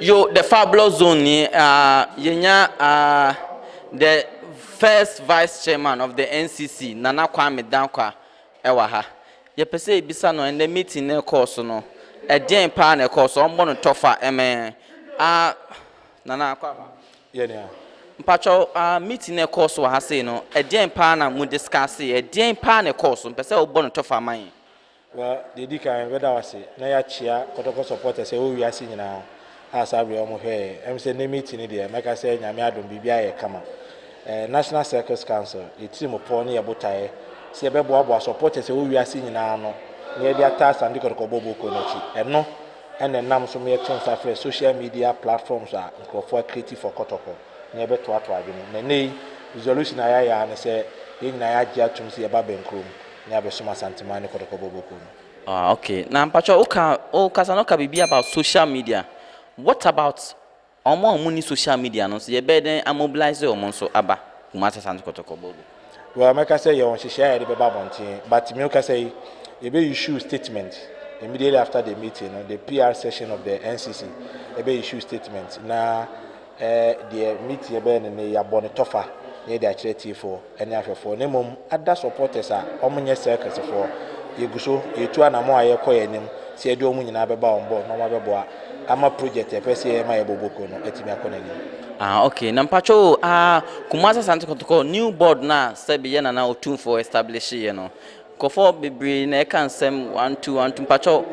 Yo, the fabulous zone, the first vice chairman of the NCC, Nana Kwame Dankwa, Ewaha. You per se Bisano and the meeting ne course no. A day pan a course on one tofa, Nana Kwame. Yeah. Pacho, meeting a course was saying no. A day pan would discuss a day pan a course on Pesa Bon tofa mine. Well, the Dika and Veda was say, Naya Chia, Kotoko supporters say, oh, we are seeing now. As I am here, I'm saying the meeting there. Like I said, Yamiadum BBI Kama. National Circus Council, the team of Pony Abutai, see a bebo supporters who we are seeing now. Near their task and the Kobobo Konochi. And no, and then now some mere things social media platforms are for creative for Kotoko. Near better what I mean. Nay, resolution I and say, in Nigeria to see a baby crew. Near Besuma Santimani Kotokobo. Ah, okay. Now, Pacho, Kasanoka be about social media. What about Omo money social media? No, so you better mobilize your monso aba. Kumasa Santo Kotokobo. Well, make I say you want to share the Babonti, but Milka say you be issue statement immediately after the meeting, the PR session of the NCC. You be issue statement. Now, the meeting be na ya bonitofa. Near the charity for any of for name other supporters are omnia circus for you go so you two and more I call him, see a domu in Ababa on board, no Mababa. I'm a project, a person, my Boboko, no, Etimia Conani. Ah, okay. Nampacho, Kumasa Santo Kotoko, new board na, Sabiana now 2 for establishing, you know. Kofo Bibri, Nekan Sem 1 2 1 2 Pacho.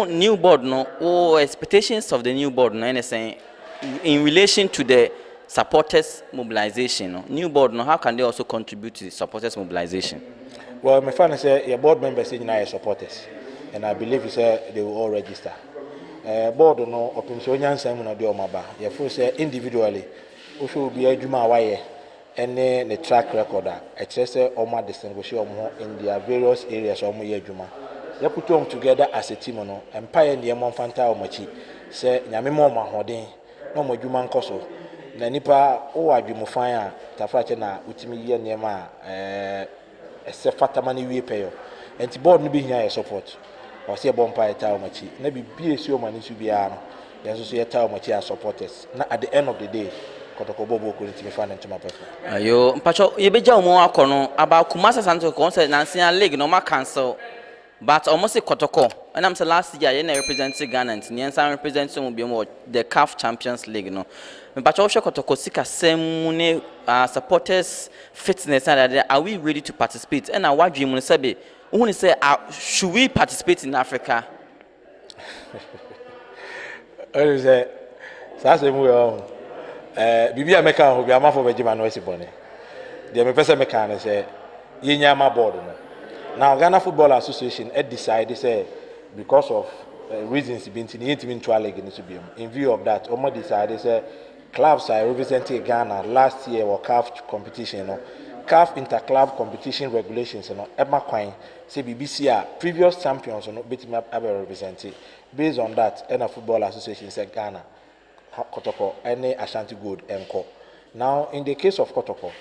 New board, no, expectations of the new board, no, anything in relation to the supporters mobilization, no? New board, no, how can they also contribute to the supporters mobilization? Well, my friend say your board members in our supporters, and I believe you say they will all register. Board no opinion Simon or Diomaba. Your first say individually, who should be a Juma Waye, and the track recorder, a Chester or more distinguished in their various areas of Muya Juma. You put them together as a team, and pioneer Monfanta or Machi, say Yamimo Mahodin, no more Juman Koso. Nanipa o adwumufan tafache na utimi ye niema fatamani wie peyo enti board no be hia support o se bompa eta o machi na bibie si o mani su bia no yenso so yeta o machi as supporters na at the end of the day Kotoko Bobo ko ntimi fan ntoma perfect ayo mpacho ye beja omo akono aba Kumasa Santo ko say Nansian League no ma cancel but almost Kotoko and I'm say last year you representing Ghana and Nyansan representing the CAF Champions League no Mpacho Kotoko sika semune supporters fitness and are we ready to participate and now what dream say who say should we participate in Africa I say that's a move bibi ameka ho bi amafo begima no esibone de me pese meka na say yenyama board no now Ghana Football Association had decided say because of reasons been into league in view of that omo decided say clubs are representing Ghana last year or CAF competition no CAF interclub competition regulations no ema kwan say BBC previous champions no betimi abe represented based on that Ghana Football Association said Ghana Kotoko any Ashanti Gold enko now in the case of Kotoko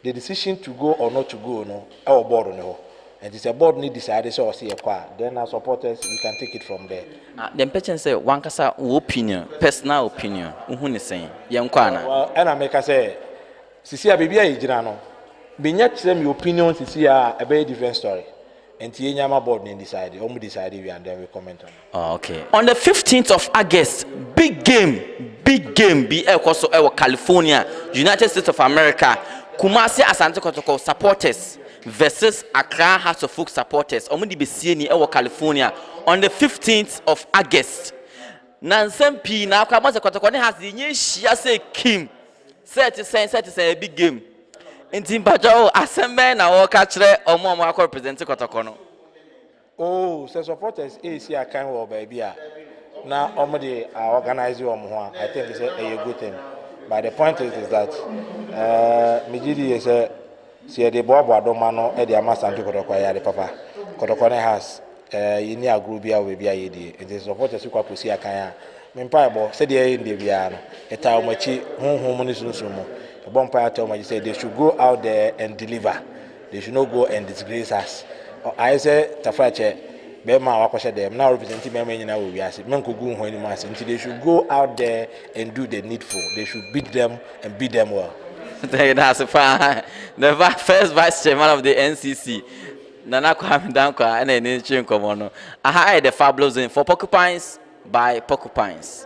the decision to go or not to go no our board no and it's a board need decided so see then our supporters we can take it from there the person say one kasa opinion personal opinion who ne saying yankwana well and I make say sisi abibia yigina no binya tell me opinion sisi a very different story and Nyama board need decide we decide we and then we comment on it. Oh, okay on the 15th of August big game be also California United States of America Kumasi Asante Kotoko supporters versus Accra House of Folk supporters omudi be see ni California on the 15th of August nansem pi na akwa Mose Kotoko ne has nye hia say Kim set a big game enti bajo asembe na wo ka kire omo akwa represent Kotoko no oh so supporters see a kind of baby na omudi organize you ho I think it's a good thing but the point is that Mijidi is a see the bobo adomano e the amasanto Kotoko ya the papa Kotoko ne has yini agru bia we bia yedi it is supporters kwa posi akan me mpa ebo se de inde bia no eta omachi honhom ni sunsumo e bon pa ata omachi say they should go out there and deliver they should not go and disgrace us I say tafache Bema wakosha them now representing Bema in our wiase. Men could go when until they should go out there and do the needful. They should beat them and beat them well. That's fine. The first vice chairman of the NCC. Nana Kwame Dankwa and then Chin Komono. I hired the fabulous in for Porcupines by Porcupines.